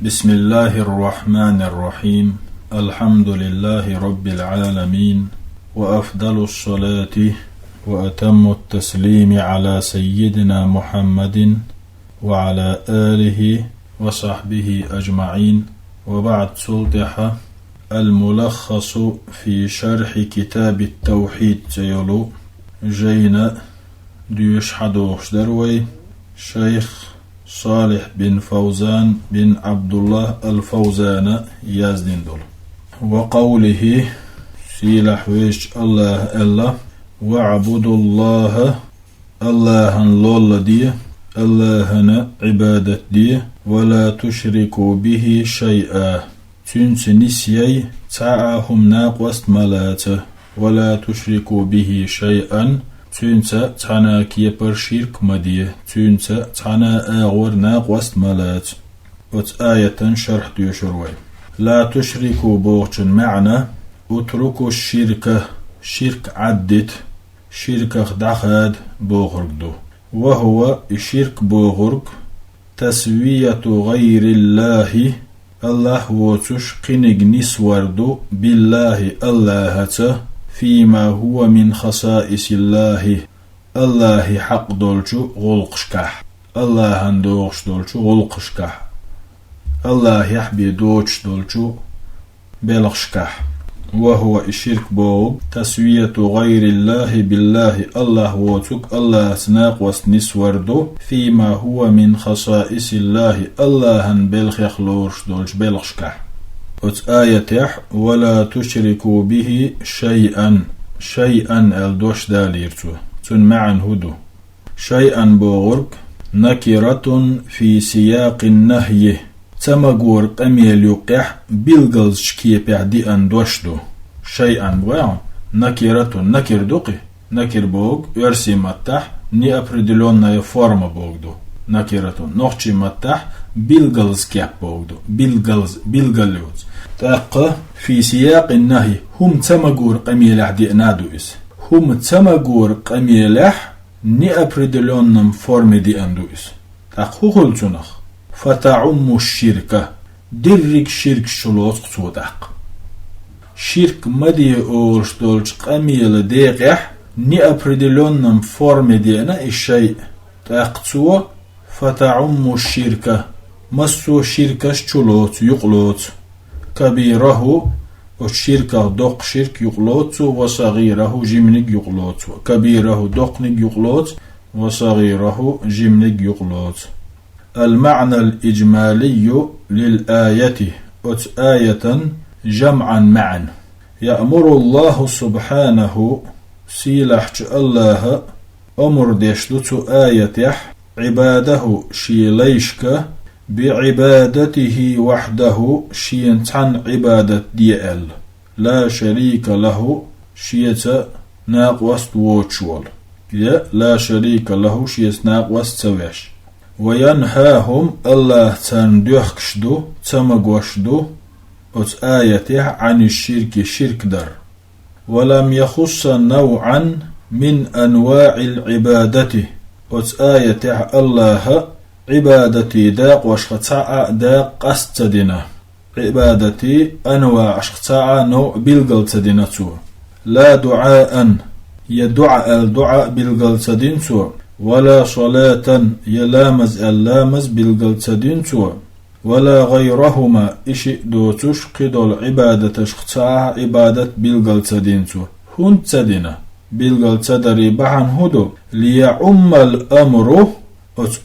بسم الله الرحمن الرحيم. الحمد لله رب العالمين، وأفضل الصلاة وأتم التسليم على سيدنا محمد وعلى آله وصحبه أجمعين. وبعد سلطح الملخص في شرح كتاب التوحيد سيلو جينا ديوش حدوش دروي شيخ صالح بن فوزان بن عبد الله الفوزان يازدين دول. وقوله سيلح ويش الله ألا وعبدوا الله الله لول دي اللهنا عبادة دي ولا تشركوا به شيئا تنس نسيي تعاهم ناقوست ملاته ولا تشركوا به شيئا تنسى تانا كيبر شرك مديه تنسى تانا اغور ناقوست ملات. آية شرح ديوشروي لا تشركوا بوغشن معنى اتركوا الشركة شرك عدت شركة دخاد بوغرق دو وهو الشرك بوغرق تسوية غير الله الله وتش قنق نسوردو بالله الله فيما هو من خصائص الله الله حق دولشو غلقشكح الله هندوغش دولشو غلقشكح الله يحبي دوش دولشو بلغشكح. وهو الشرك بوغ تسوية غير الله بالله الله وتك الله سناق وسنس وردو فيما هو من خصائص الله الله بلغ يخلورش دولش بلغشكح. آية ولا تشركوا به شيئا شيئا الدوش داليرتو تن معا هدو شيئا بوغرك نكرة في سياق النهي تمغور قميل يقح بلغلز شكيبع دي ان دوشدو شيئا بوغ نكرة نكر دوقي نكر بوغ يرسي متح ني ابردلون يفورم بوغدو نكرة نوخشي متح بلغلز كيب بوغدو بلغلوز تاق في سياق النهي هم تمغور قميلح دي نادو اس هم تمغور قميلح ني ابردلون فورم دي اندو اس تاق هو خلتنخ فتعم الشركة درك شرك شلوت قصودق شرك مدي اورش دولش قميل ديقح ني ابردلون فورم دي انا الشيء تاقتو فتعم الشركة مسو شركة شلوت يقلوت كبيره والشركة دق شرك يقلوت وصغيره جمنك يقلوت كبيره دقنك يقلوت وصغيره جمنك يقلوت. المعنى الإجمالي للآية آية جمعا معا يأمر الله سبحانه سيلح الله أمر ديشلت آية عباده شيليشك بعبادته وحده شينتعن عبادة ديال لا شريك له شيت ناقوست ووتشول لا شريك له شيت ناقوست سويش. وينهاهم الله تندوخشدو تمغوشدو آية عن الشرك شرك در ولم يخص نوعا من أنواع العبادة آية الله عبادتي داق وشخصاء داق قستدنا عبادتي أنواع شخصاء نوع بالقلتدنتو لا دعاء يدعى الدعاء بالقلتدنتو ولا صلاة يلامز اللامز بالقلتدنتو ولا غيرهما إشي دوتش قدول عبادة شخصاء عبادة بالقلتدنتو هن تدنا بالقلتدري بحن هدو ليعم الأمر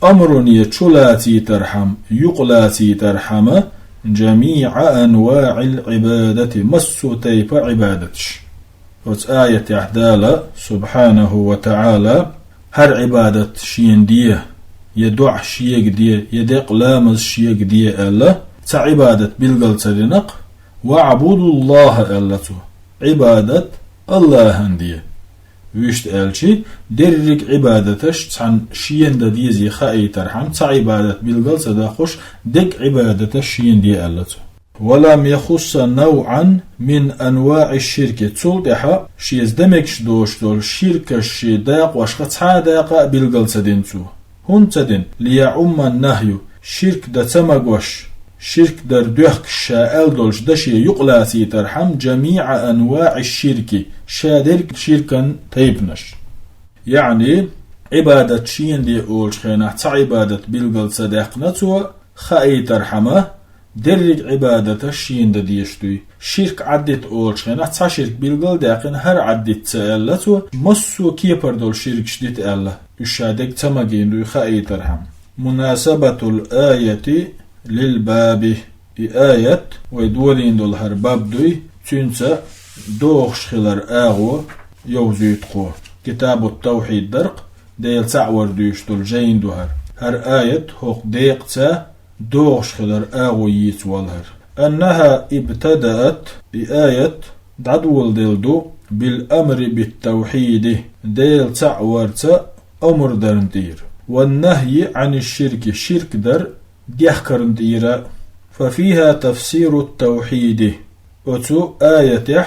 أمر يتشلاتي ترحم يقلاتي ترحم جميع أنواع العبادة مسو تيب عبادتش. آية أحدال سبحانه وتعالى هر عبادة شين ديه يدع شيك ديه يدق لامز شيك ديه ألا تعبادة بالقلت لنق وعبود الله ألته عبادة الله هنديه ويشت ألشي درك عبادتش عن شين دا ديزي خائي ترحم تعبادة بالقلت داخش دك عبادة شين دي ألته. ولم يخص نوعا من أنواع الشرك تصلح شيز دمكش دوش دول شركة شداق وشخصها داق بالقلت دينتو هون تدين ليعم النهي شرك دا تمغوش شرك در دوخ شاء دولش دشي يقلاسي ترحم جميع أنواع الشرك شادر شركا تيبنش يعني عبادة شين دي أولش خينا عبادة بالقل صداقنا تو خاي ترحمه درج عبادة الشين دا ديشتوي شرك عدت أولش خينا شرك بالقل داقن هر عدت سألتو مصو كيبر دول شرك شديت ألا يشادك تمجين دو خاي ترحم مناسبة الآية للباب آية ويدولين دول هر باب دوي تنسى دوغش خلر آغو يوزيتقو كتاب التوحيد درق ديل تعور دوش دول جين دوهر هر آية هوق ديقتا دوغش خلر آغو يتوالهر أنها ابتدأت آية دعدول ديل دو بالأمر بالتوحيد ديل تعورتا أمر درندير والنهي عن الشرك در ديحكرن ديرا ففيها تفسير التوحيد وتو آية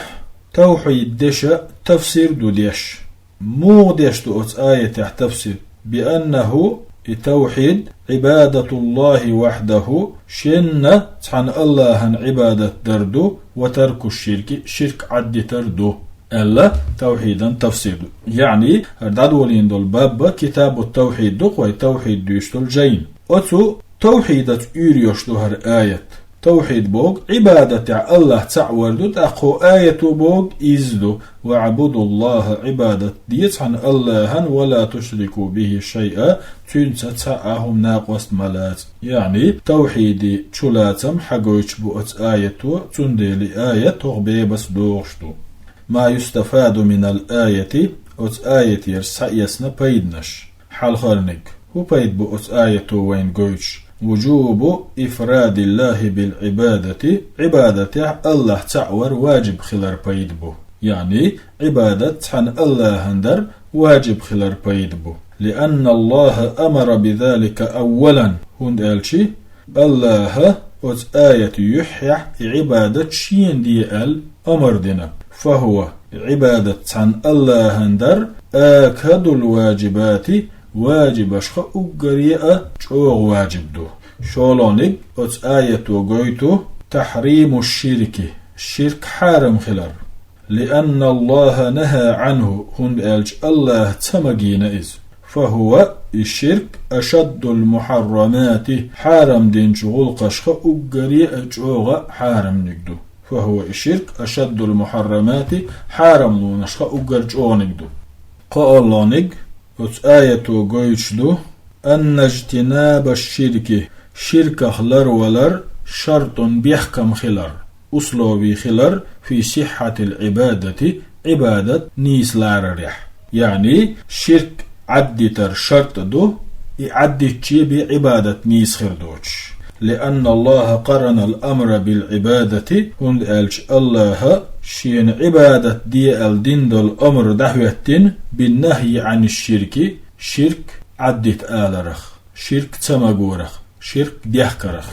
توحيد دشا تفسير دو ديش مو ديش تو آية تفسير بأنه التوحيد عبادة الله وحده شن تحن الله عبادة دردو وترك الشرك شرك عد تردو ألا توحيدا تفسير يعني هردادولين دول باب كتاب التوحيد دو وتوحيد دوشتول جين وتو توحيدة يوريوش هر آية توحيد بوغ عبادة الله تعوردو تأخو آية بوغ إزدو وعبدوا الله عبادة ديت عن الله ولا تشركوا به شيئا تنسى تسعهم ناقوست ملات يعني توحيدي تشولاتم حقويش بوغت آية تندي لآية تغبي بس دوغشتو ما يستفاد من الآية أت آية يرسعيسنا بيدنش حال خارنك هو بيد بوغت آية وين قويش وجوب إفراد الله بالعبادة عبادة الله تعور واجب خلال بيدبو يعني عبادة عن الله هندر واجب خلال بيدبو لأن الله أمر بذلك أولا هند ألشي الله أت آية يحيى عبادة شين دي أمر دينا فهو عبادة عن الله هندر آكد الواجبات واجب أشخا أقريئة شوغ واجب دو شولونيك أت آية وقويتو تحريم الشرك حارم خلر لأن الله نهى عنه هند ألج الله تمجين إز فهو الشرك أشد المحرمات حارم دين شغل قشخا أقريئة شوغ حارم نقدو فهو الشرك أشد المحرمات حارم لون أشخا أقر شوغ نقدو قال الله نق أت آية وقويتشدو أن اجتناب الشرك شرك خلر ولر شرط بيحكم خلر أسلوبي خلر في صحة العبادة عبادة نيس لارريح يعني شرك عدتر شرط دو عدت بعبادة نيس خردوش لأن الله قرن الأمر بالعبادة هند ألش الله شين عبادة دي الدين دول أمر دهوتين بالنهي عن الشرك شرك عدت آلرخ شرك تمغورخ شرك ديحكرخ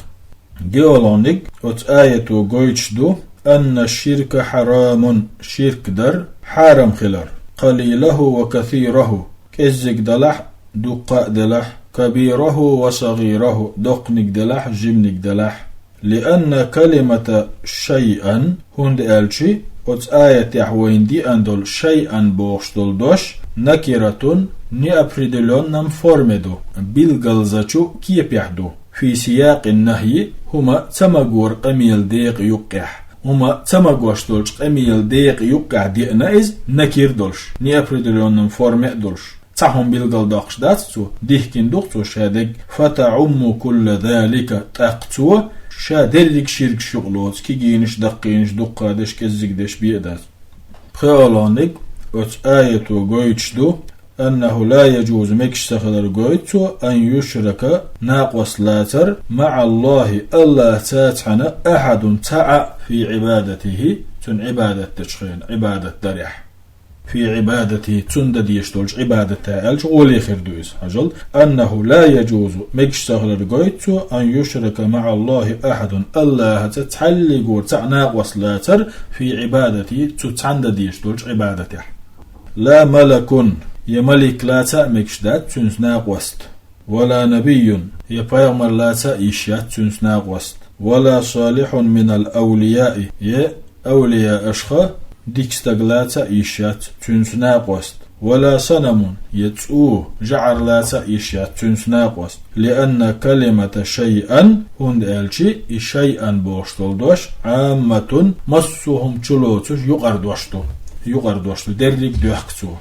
جيولونيك وت آية وقويتش دو أن الشرك حرام شرك در حرام خلر قليله وكثيره كزك دلح دقاء دلح كبيره وصغيره دقنك دلح جمنك دلح لأن كلمة شيئا هند ألشي وت آية يحوين دي أندل شيئا بوغشتل دوش نكرة نأبردلون نم فورمدو بالغلزة كيف يحدو في سياق النهي هما تمغور قميل ديق يقح هما تمغوشتولش قميل ديق يقح دي نايز نكير دولش نأبردلون نم فورمه دولش تهم بالغل داقش داتسو ديهكين دوقتو شادق فتعم كل ذلك تاقتو شادرك شرك شغلوت كي جينش دقينش دقادش كزيقدش بيئدات بخيالانك وت آية وقويتشدو أنه لا يجوز مكشتخلر قويتو أن يشرك ناقوس لاتر مع الله الله تاتحنا أحد تعا في عبادته تن عبادة تشخين عبادة دريح في عبادته تندد يشتولش عبادة تألش ولي خردويس هجل أنه لا يجوز مكشتغل رقويتو أن يشرك مع الله أحد الله تتحلق وتعناق وصلاتر في عبادته تتعندد يشتولش عبادته لا ملك يملك لا تأمكشدات تنسناق وست ولا نبي يبايغمر لا تأيشيات تنسناق وست ولا صالح من الأولياء ي أولياء أشخا ديكستغلاتا إيشات تنسنا قوست ولا صنم يتسو جعر لاتا إيشات تنسنا قوست لأن كلمة شيئا هند ألشي شيئا بوشتلدوش عامة مسوهم تشلوتش يقردوشتو دريك دوحكتو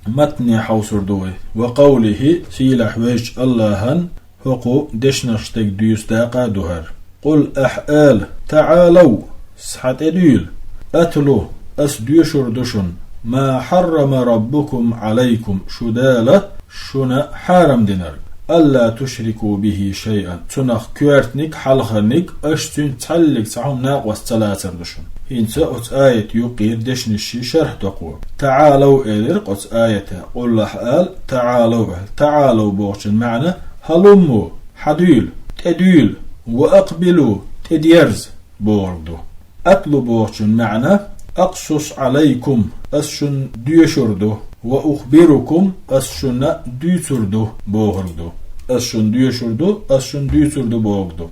متني حوصر دوي وقوله سيلح ويج اللهن هقو دشنشتك ديوس داقا دوهر قل أحآل تعالوا سحت أديل أتلو أسديشر دشن ما حرم ربكم عليكم شدالة شنا حارم دينر ألا تشركوا به شيئا تنخ كوارتنك حلخنك أشتن تحلق تعهم ناقوس تلاتر دشن هنسا أت آية يقير دشنشي شرح تقوى تعالوا إلير قت آية قل أحآل تعالوا بوغشن معنى هلمو حديل تديل وأقبلوا تديرز بوردو أتلو بوغشن معنى أقصص عليكم أسشن ديشردو وأخبركم أسشن ديتردو بوغردو أسشن ديشردو أسشن ديتردو بوغردو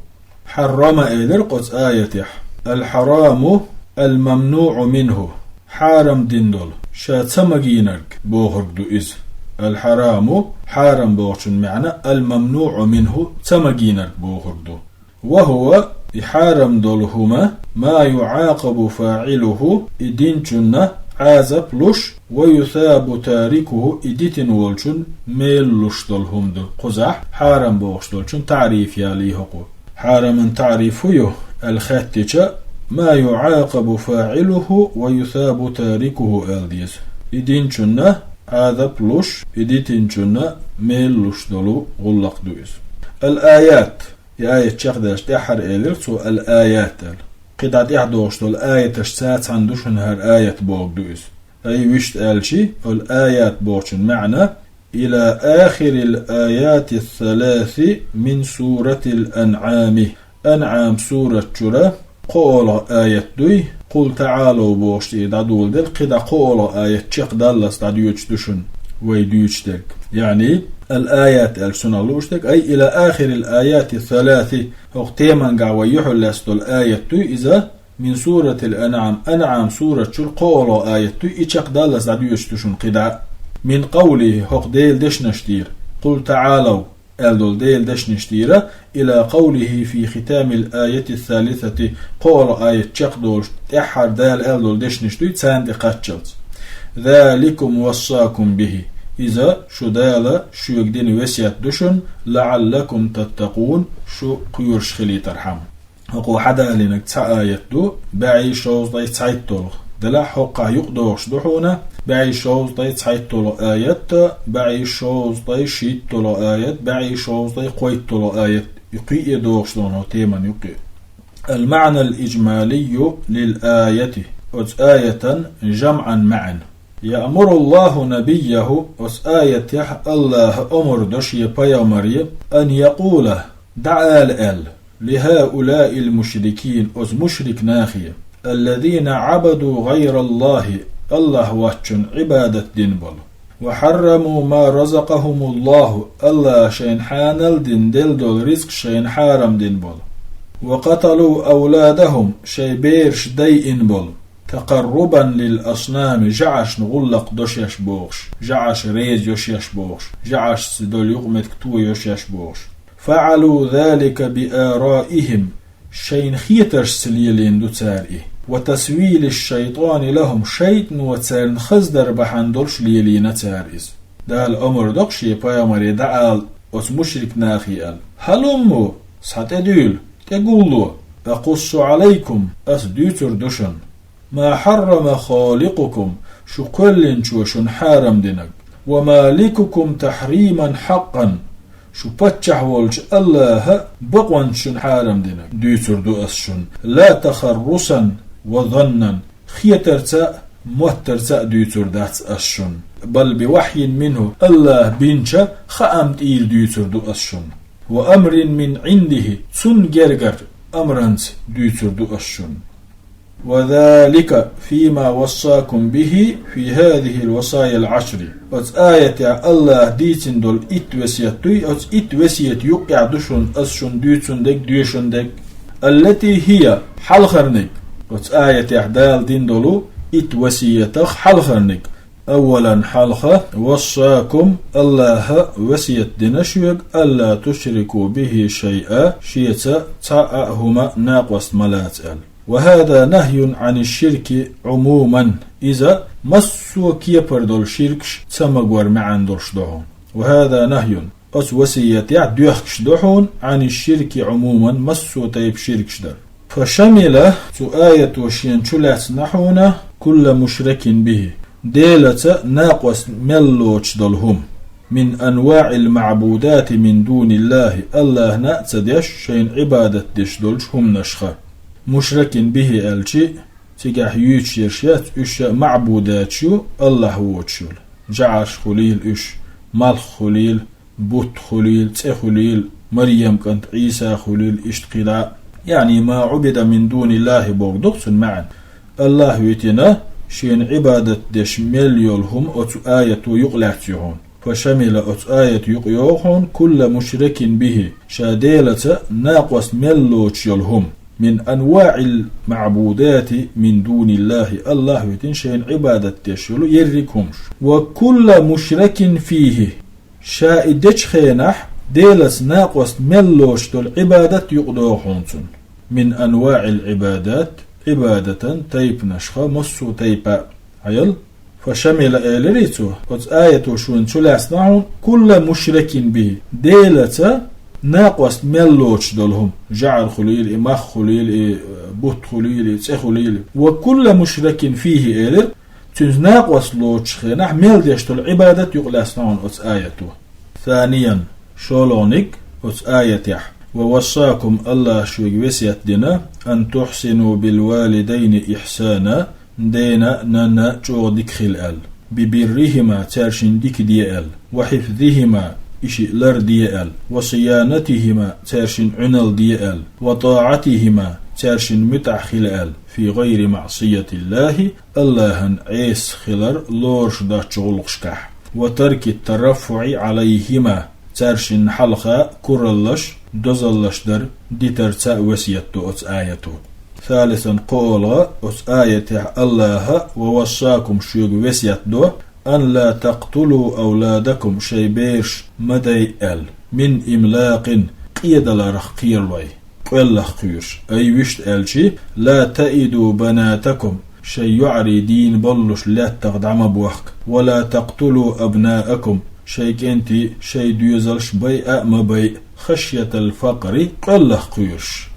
حرم إلير قت آية الحرام الممنوع منه حارم دندل شاتسمجينرك بوغردو إز الحرام حارم بوغشن معنى الممنوع منه تمجينرك بوغردو وهو حارم دولهما ما يعاقب فاعله إدينشن عازب لش ويثاب تاركه إديتن والشن ميل لش دولهم دول قزح حارم بوغش دولشن تعريف ياليهقو حارم تعريفه الخاتجة ما يعاقب فاعله ويثاب تاركه الديز إدينشن عازب لش إديتنشن ميل لش دولو غلق دويز الآيات آية شخدش تحر إليرتو الآيات قدعت إحدوشتو الآية تشتات عندوشن هر آية بوغ دويس أي وشت ألشي الآيات بوغشن معنى إلى آخر الآيات الثلاث من سورة الأنعام أنعام سورة شرى قول آية دوي قل تعالوا بوغشت إدادول دل قدع قول آية شخ دالس داديوش دوشن ويديوش دلك يعني الآيات السنة لوشتك أي إلى آخر الآيات الثلاث اختيما قاوة يحلستو الآية إذا من سورة الأنعام أنعام سورة شل قول آية إيشاق دالس داديوش تشن قدع من قوله حق ديل دشنشتير قل تعالوا ألدول ديل دشنشتير إلى قوله في ختام الآية الثالثة قول آية شاق دول تحر دال ألدول دشنشتير تساند قاتشلت ذلكم وصاكم به إذا شدالة شو يقدين وسيات دشن لعلكم تتقون شو قيورش خلي ترحم هقو حدا لنك تآيت دو بعي شوز داي تسعيد دلا حقا يقدوش دحونا بعي شوز داي تسعيد آيات بعي شوز داي شيد آيات بعي شوز داي قويت آيات يقي دوش دونه تيمن يقي المعنى الإجمالي للآية آية جمعا معا يأمر الله نبيه آية الله أمر دشي بيامري أن يقول دعال لهؤلاء المشركين مشرك ناخية الذين عبدوا غير الله واتشن عبادة دينبل وحرموا ما رزقهم الله شين حانل دين دل رزق شين حارم دينبل وقتلوا أولادهم شي بيرش دي إنبل تقربا للأصنام جعش نغلق دوش يشبوغش جعش ريز يوش يشبوغش جعش سدول يغمت كتو يوش يشبوغش فعلوا ذلك بآرائهم شين خيترش سليلين دو تارئي وتسويل الشيطان لهم شيطن وتسارن خزدر بحندرش ليلين تارئز ده الأمر دقشي بايامري دعال مشرك ناخيال هلمو ساتدول تقولوا أقص عليكم أسديتر دشن ما حرم خالقكم شو كل شوشن حارم دينك ومالككم تحريما حقا شو بتشح والج الله بقوان شن حارم دينك ديتر دو أسشن لا تخرصا وظنا خيترتا موترتا ديتر دات أسشن بل بوحي منه الله بينشا خامت إيل ديتر دو أسشن وأمر من عنده سن جرجر أمرنت ديتر دو أسشن وذلك فيما وصاكم به في هذه الوصايا العشر آية الله ديتن دول اتوسيت يقع دشن أسشن ديتن دك التي هي حلخرنك آية إحدال دين دولو إت وسيتخ حلخرنك أولا حلخة وصاكم الله وسيت دينشيك ألا تشركوا به شيئا شيئا تعأهما ناقص ملاتل وهذا نهي عن الشرك عموما إذا مسوا كيبردول شركش تمغور معن درشدهون وهذا نهي أس وسيت يعدوخش دحون عن الشرك عموما مسوا تيب شركش در فشمل آية وشين شلات نحونا كل مشرك به ديلة ناقص ملوش دلهم من أنواع المعبودات من دون الله الله نأتدش شين عبادة دش دلش هم نشخة مشرك به الشيء تجاه يوتشيرشات إش معبودات شو الله وتشول جعش خليل إش مال خليل بوت خليل تخليل مريم كانت عيسى خليل اشتقلاء يعني ما عبد من دون الله بوغدقس معا الله يتنا شين عبادة دش مليولهم أتو آية يقلعتهم فشمل أتو آية يقيوهون كل مشرك به شاديلة ناقص ملوش يلهم من أنواع المعبودات من دون الله الله يتنشين عبادة تشلو يركمش وكل مشرك فيه شائدش خينح ديلس ناقص ملوش دول عبادة يقضوحونسون من أنواع العبادات عبادة تيب نشخة مصو تيبا عيل فشمل إلريتو آية شون تلاسنعون كل مشرك به ديلة ناقص ملوش دولهم جعل خليل مخ خليل بوت خليل تسي خليل وكل مشرك فيه إلر تنز ناقص لوش خينح مل ديشتل عبادة يقلاسنعون آيته ثانيا شولونيك آية ووصاكم الله شوي وسيت دينا أن تحسنوا بالوالدين إحسانا دينا نانا جو ديكخل أل ببرهما ترشن ديك دي أل وحفظهما إشي لر دي أل وصيانتهما ترشن عنل دي أل وطاعتهما ترشن متعخل أل في غير معصية الله اللهن عيس خلر لورش دا شغلقشكح وترك الترفع عليهما ترشن حلقة كرلش دوزلش در دي ترتاء وسيتو آيته ثالثا قول آية الله ووصاكم شيوغ وسيت دو أن لا تقتلوا أولادكم شيبيرش مدي أل من إملاق قيد لرخ قيرلوي قيلخ قيرش أي وشت ألشي لا تأيدوا بناتكم شي يعري دين بلش لا تقدعم بوحك ولا تقتلوا أبناءكم شي كنتي شي ديوزلش بيء مبيء خشية الفقر قيلخ قيرش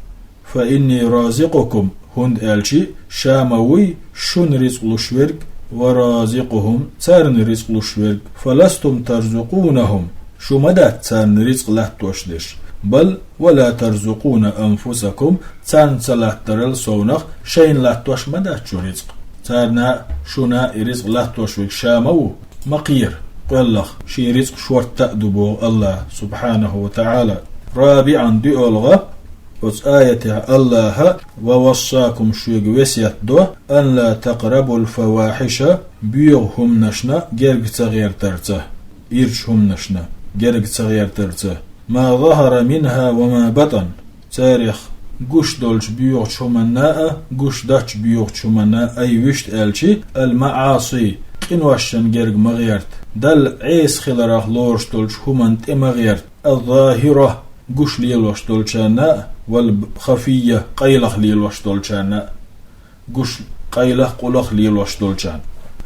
فإني رازقكم هند ألشي شاموي شن رزق لشورك ورازقهم تارن رزق لشورك فلستم ترزقونهم شو مدى تارن رزق لا توشدش بل ولا ترزقون أنفسكم تارن صلاة ترل صونخ شين لا توش مدى شو رزق تارنا شنا رزق لا توشوك شامو مقير قلخ شي رزق شورت تأدبو الله سبحانه وتعالى رابعا دي ألغة آية الله ووصاكم شوق وسيت دو أن لا تقربوا الفواحش بيوهم نشنا جرق تغير ترته إرشهم نشنا جرق تغير ترته ما ظهر منها وما بطن تاريخ قش دولش بيوغ شمناء قش داتش بيوغ شمناء أي وشت ألشي المعاصي إنواشن جرق مغيرت دل عيس خلراخ لورش دولش همانت مغيرت الظاهرة قش ليلوش دولشانا والخفية قيلخ ليلوش دولشانا قش قيلخ قلخ ليلوش دولشان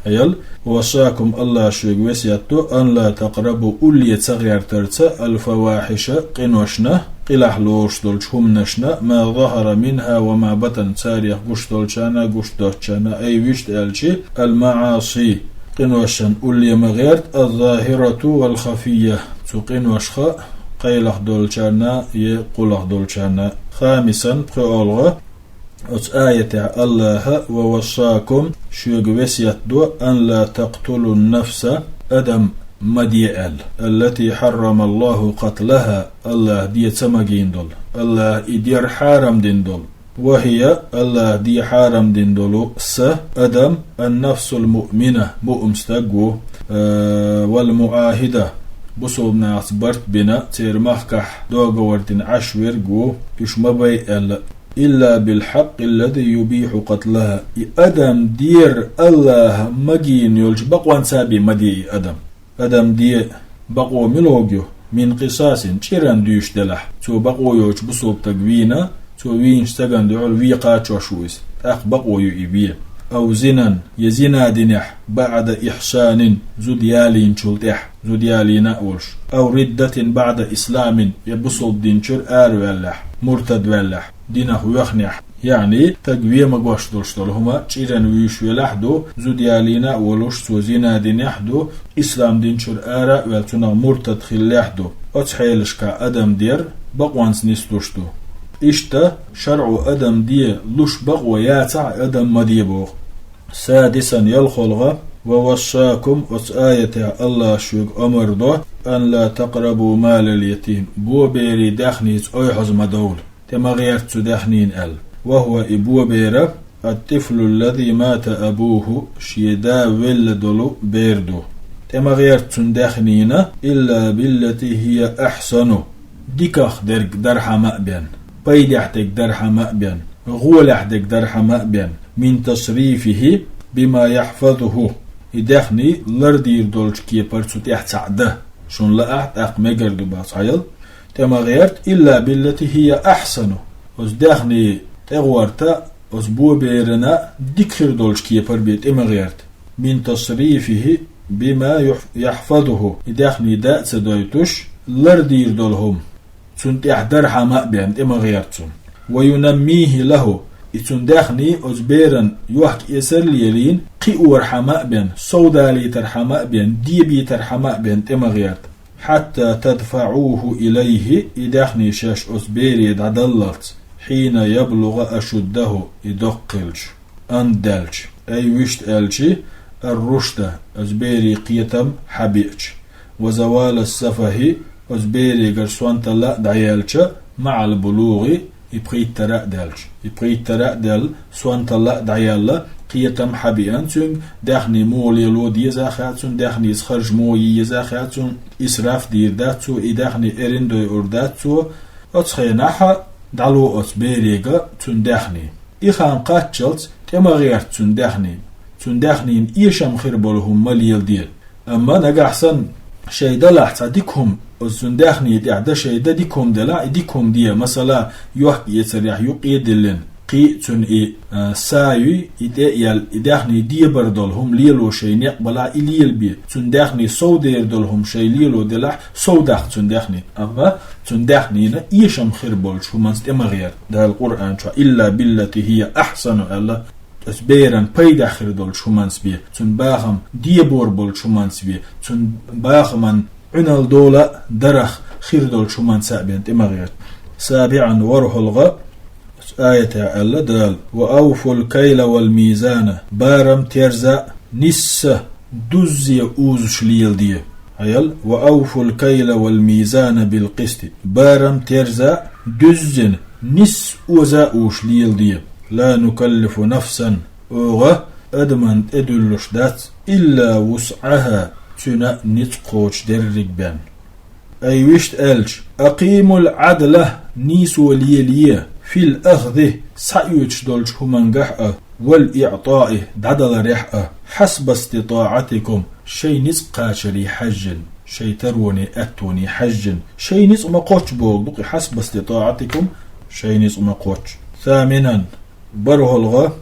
هيل وصاكم الله شوق وسياتو أن لا تقربوا أولي تغير ترتا الفواحش قنوشنا قلح لورش دولش هم نشنا ما ظهر منها وما بطن تاريخ قش دولشانا قش دوشانا أي وشت ألشي المعاصي قنوشن أولي مغيرت الظاهرة والخفية تقنوشخا قيلخ دولشانا يقلخ دولشانا خامسا قولغا آية الله ووصاكم شوق وسيت دو أن لا تقتلوا النفس أدم مديئل التي حرم الله قتلها الله دي تمجين دول الله إدير حارم دين دول وهي الله دي حارم دين دولو أدم النفس المؤمنة مؤمستقو والمعاهدة بصوب ناس برت بنا تير محكح دوغوردين عشوير جو إش مباي إلا بالحق الذي يبيح قتلها أدم دير الله مجين يلج بقوان سابي مدي أدم دي بقو ملوجيو من قصاص شيران ديش دلح تو بقو يوج بصوب تقوينا تو وين اشتغن دعول ويقا شوشويس بقو يبيه أو زنا يزنا دنح بعد إحسان زديالين شلتح زديالين أولش أو ردة بعد إسلام يبصل دينشر واللح مرتد واللح دينه يخنح يعني تقوية مقوش دولشتول هما شيران ويش ولحدو زديالين أولش سو زنا دنحدو إسلام دينشر والتنا مرتد خلحدو أتحيلش كأدم دير بقوانس نستوشتو إشتا شرع أدم دي لش بقوة ياتع أدم مديبوغ سادسا يلخلغ ووصاكم وآية الله شوق أمر دو أن لا تقربوا مال اليتيم بو بيري دخنيز أيحز مدول تما غيرت دخنين وهو إبو بيرا الطفل الذي مات أبوه شيدا ولدلو بيردو تما غيرت دخنين إلا بالتي هي أحسن ديكخ درح مأبين بيدحتك درح مأبين غولحتك درح مأبين من تصريفه بما يحفظه يدخني لردير دولش كي برسوت احتعده شون لا مجر دباس عيل تما غيرت إلا بالتي هي أحسن وز دخني تغورتا وز بو بيرنا ديكخر دولش كي بربيت إما غيرت من تصريفه بما يحفظه يدخني دا سدويتوش لردير دولهم سنت احدرح مأبين إما غيرتون وينميه له إتون داخني أزبيرن يوحك إسر ليلين قي ورحماء بين صودالي ترحماء بين ديبي ترحماء بين تمغيرت حتى تدفعوه إليه إداخني شاش أزبيري دادلت حين يبلغ أشده إدقلج أندلج أي وشت ألجي الرشد أزبيري قيتم حبيج وزوال السفه أزبيري قرسوان تلا دعيالج مع البلوغ يبقي تراء دل سوان طلع دعيالا قيتم حبيان تون داخني مولي لو ديزاخاتون داخني يسخرج موي يزاخاتون إسراف دير داتو إداخني إرندو أرداتو أتخيناها دعلو أتبيريغا تون داخني إخان قاتشلت تما غير تون داخني إيشام خربولهم مليل دير أما نقاحسن شي دلح ديكهم الزنداخني يدعدا شي ديكم دلا ديكم دي مثلا يوحك يتريح يقيدلن قي تون سايو يدعيال يداخني دي بردولهم ليلو شي نقبلا إليل بي تنداخني صودير دولهم شي ليلو دلح صوداخ تنداخني أما تنداخني إيشم خير بول شو منست إما غير ده القرآن شو إلا بالتي هي أحسن الله أسبيران بيدا خير دول شو منس بيه تن باخم ديبور بول شو منس بيه تن باخمن عنال دولا درخ خير دول شو منس بيه إما غير سابعا وروح الغاء آية الله دال وأوفوا الكيل والميزان بارم ترزا نس دزي أوز شليل دي عيال وأوفوا الكيل والميزان بالقسط بارم ترزا دزن نس أوزا أوش ليل دي لا نكلف نفسا أوغا أدمن أدلش دات إلا وسعها تنا نتقوش درق بان أي وشت ألج أقيموا العدلة نيس وليلية في الأخذ سعيوش دولش همانقح والإعطاء دعدل ريح حسب استطاعتكم شي نسقاشري حجن شي تروني أتوني حجن شي نسق مقوش بولدق حسب استطاعتكم شي نسق مقوش ثامنا بره الغا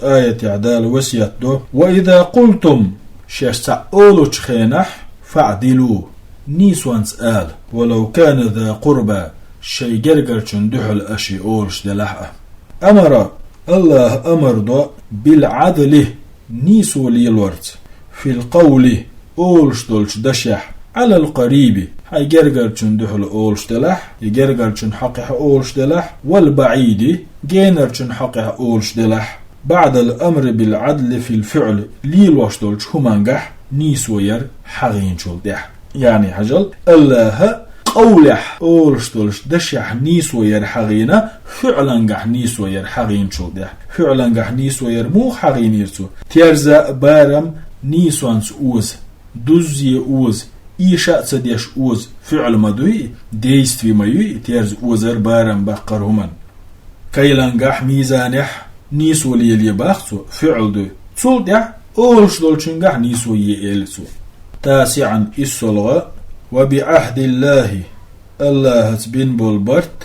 آية عدال وسيات دو وإذا قلتم شيش أولو خينح فاعدلوا نيسوانس آل ولو كان ذا قربى شي جرجر دحل أشي أولش دلحة أمر الله أمر دو بالعدل نيسو ليلورت في القول أولش دولش دشح على القريب هاي جرجر دحل أولش دلح يجرجر حقح أولش دلح والبعيد جينر حقح أولش دلح بعد الأمر بالعدل في الفعل ليلوش دولش همانجح نيسو ير حغين شول دح يعني حجل الله قولح أولش دولش دشح نيسو ير حغينا فعلا قح نيسو ير حغين شول دح فعلا قح نيسو ير مو حغين يرسو تيرزا بارم نيسوانس أوز دوزي أوز إيشاء تديش أوز فعل مدوي ديست في ميوي تيرز أوزر بارم بقر همان كيلانجح ميزانح نيسو ليلي باخسو فعل دو تول دح أولش دولشنجح نيسو يئلسو. تاسعا الصلغة وبعهد الله الله تبين بالبرت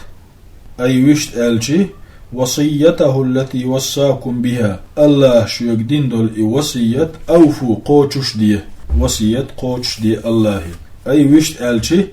أي وشت ألشي وصيته التي وصاكم بها الله شو يقدين دول وصية أوفو قوتش دي وصية قوتش دي الله أي وشت ألشي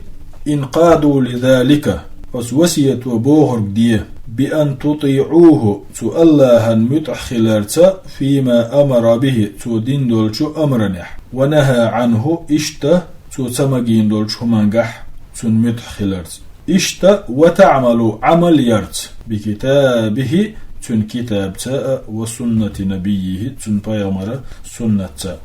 إن قادوا لذلك وصية وبوهرك دي بأن تطيعوه تو الله متخلرت فيما أمر به تو دين دولشو أمرنح ونهى عنه إشتا تو تمجين دولشو منجح تو متخلرت إشتا وتعملوا عمل يرت بكتابه تن كتاب تاء وسنة نبيه تن بيامر سنة تاء.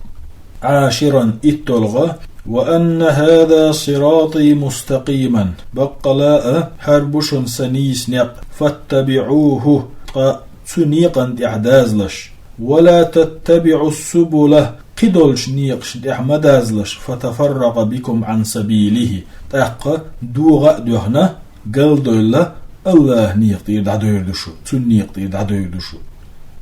عاشرا التلغة وأن هذا صراطي مستقيما بقلاء حربش سنيس نق فاتبعوه تنيقا إحدازلش ولا تتبعوا السبل قدولش نيقش إحمدازلش فتفرق بكم عن سبيله تحق دوغا دهنا قل دولا الله نيقتير دعدوير دشو تنيقتير دعدوير دشو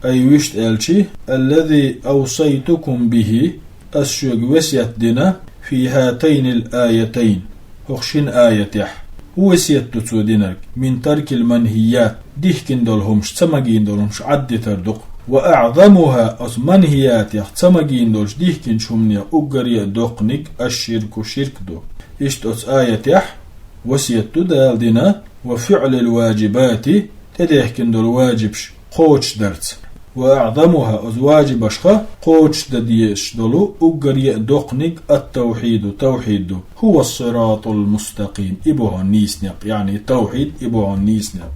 أي وشت ألشي الذي أوصيتكم به أسشوغ وسيت دنا في هاتين الآيتين هخشين آيتيح وسيت تسودينك من ترك المنهيات ديهكين دولهمش تمجين دولهمش عد تردق وأعظمها أس منهيات تمجين دولش ديهكين شمنيا أقريا دقنك الشرك شرك دو إشت أس آيتيح وسيت تدال دنا وفعل الواجبات تديهكين دول واجبش قوش درت وأعظمها أزواج بشخة قوش دديش دلو أقري دقنك التوحيد توحيد هو الصراط المستقيم إبوه النيسنق يعني التوحيد إبوه النيسنق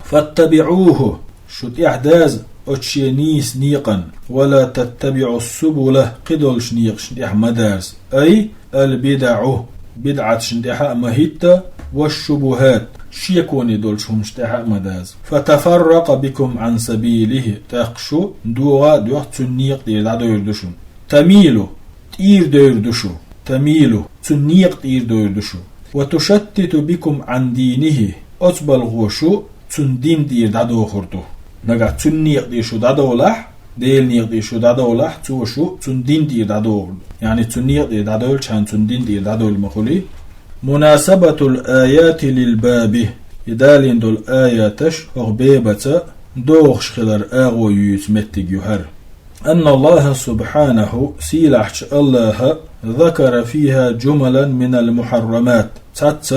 فاتبعوه شد إحداز أتشي نيس نيقا ولا تتبعوا السبل قدل شنيق شندح مداز أي البدع بدعة شندح مهيتا والشبهات شيكوني دولشهم اشتحق مداز فتفرق بكم عن سبيله تقشو دوغا دوغ تنيق دير دعدو يردشو تميلو تير دو يردشو تميلو تنيق دير دو يردشو وتشتت بكم عن دينه أتبال غوشو تندين دير دعدو خردو نقا تنيق دير شو دعدو لح ديل نيق دير شو دعدو لح توشو تندين دير دعدو يعني تنيق دير دعدو لشان تندين دير دعدو المخولي. مناسبة الآيات للباب إدالين دول آياتش أغبيبة دوغش خلر آغو يتمتق يهر أن الله سبحانه سيلحش الله ذكر فيها جملا من المحرمات تاتس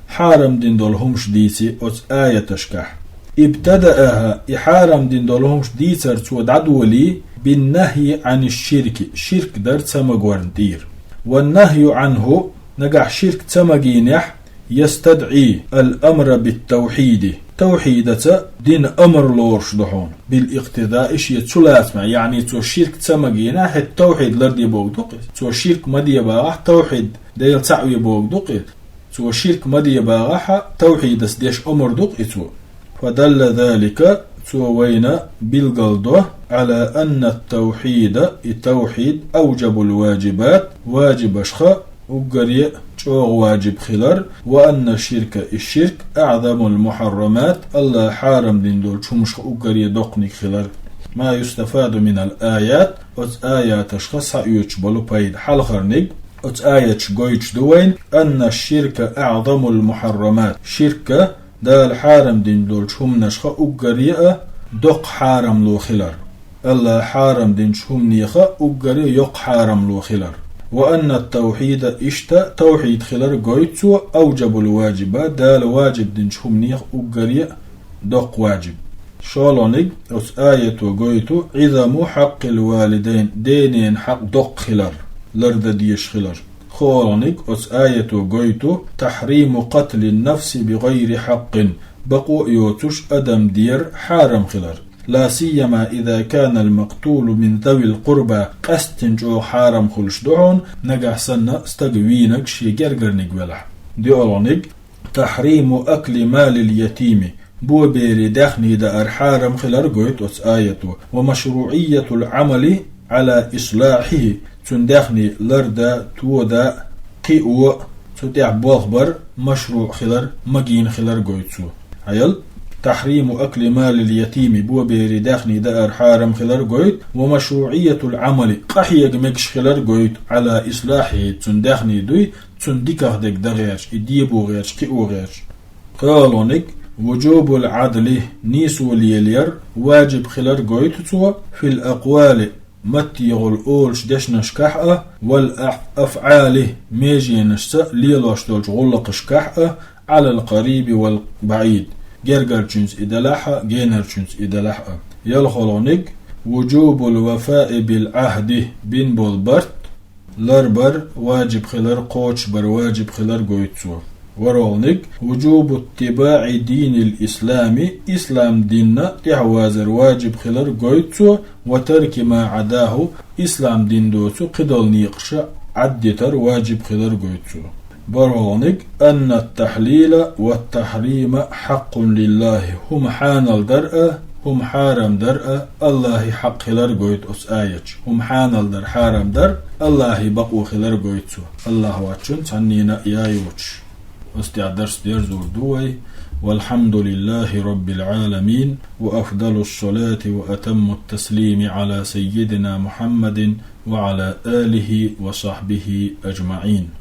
حارم دين دول همش ديسي أت آياتشكح ابتدأها إحارم دين دول همش ديسر تود عدولي بالنهي عن الشرك شرك در تمغورن دير والنهي عنه نجح شرك تمجينح يستدعي الأمر بالتوحيد توحيدة دين أمر لورش دهون بالاقتداء إيش يتسلات مع يعني تو شرك تمجينح التوحيد لردي بوغدق تو شرك مدي باغح توحيد ديل تعوي بوغدق تو شرك مدي باغح توحيد ديش أمر دق إتو فدل ذلك تووين بالقلدة على أن التوحيد أوجب الواجبات واجب أشخاء وقريء شوغ واجب خلر وأن الشرك أعظم المحرمات الله حارم دين دول شمش وقريء دقني خلر. ما يستفاد من الآيات آيات أشخاص يجبلوا بايد حلخرنق آيات شقويتش دوين أن الشرك أعظم المحرمات شركة دال حارم دين دول شمنش وقريء دق حارم لو خلر الله حارم دين شمنيخ وقريء يق حارم لو خلر. وأن التوحيد إشتا توحيد خلر قويتسو أوجب الواجبات دال واجب دين شمنيخ وقريء دق واجب شالونيك أس آية قويتو عظم حق الوالدين دينين حق دق خلر لرد ديش خلر خالونيك أس آية قويتو تحريم قتل النفس بغير حق بقو يوتش أدم دير حارم خلر لا سيما إذا كان المقتول من ذوي القربى قستنجو حارم خلش دعون نجح سنة استقوينك شي جرجرنك ولح ديولونيك تحريم أكل مال اليتيم بو بيري دخني دا أرحارم خلر قويت أس آيته ومشروعية العمل على إصلاحه تندخني لردا تودا قيئو تدع بوخبر مشروع خلر مجين خلر قويتسو عيل تحريم أكل مال اليتيم بو بيري داخني دار حارم خلر قويت ومشروعية العمل قحيق مكش خلر قويت على إصلاحه تنداخني دوي تندكه دك دغيرش إديبو غيرش كيو غيرش قالونك وجوب العدل نيسو ليلير واجب خلر قويت في الأقوال متيغ الأولش دشنش كحأة والأفعال ميجي نشتا ليلوش دولش غلقش كحأة على القريب والبعيد جرجر جنس إدلاحة جينر جنس إدلاحة يلخلونك وجوب الوفاء بالعهد بين بولبرت لربر واجب خلر قوش بر واجب خلر قويتسو ورولنك وجوب اتباع دين الإسلام إسلام ديننا تحوازر واجب خلر قويتسو وترك ما عداه إسلام دين دوتسو قدل نيقش عدتر واجب خلر قويتسو برهونك أن التحليل والتحريم حق لله هم حان الدرء هم حارم درء الله حق خلر قويت آيج هم حان الدر حارم در الله بقو خلر قويتسو الله واتشن سنينا يايوش درس دير زور دوي والحمد لله رب العالمين وأفضل الصلاة وأتم التسليم على سيدنا محمد وعلى آله وصحبه أجمعين.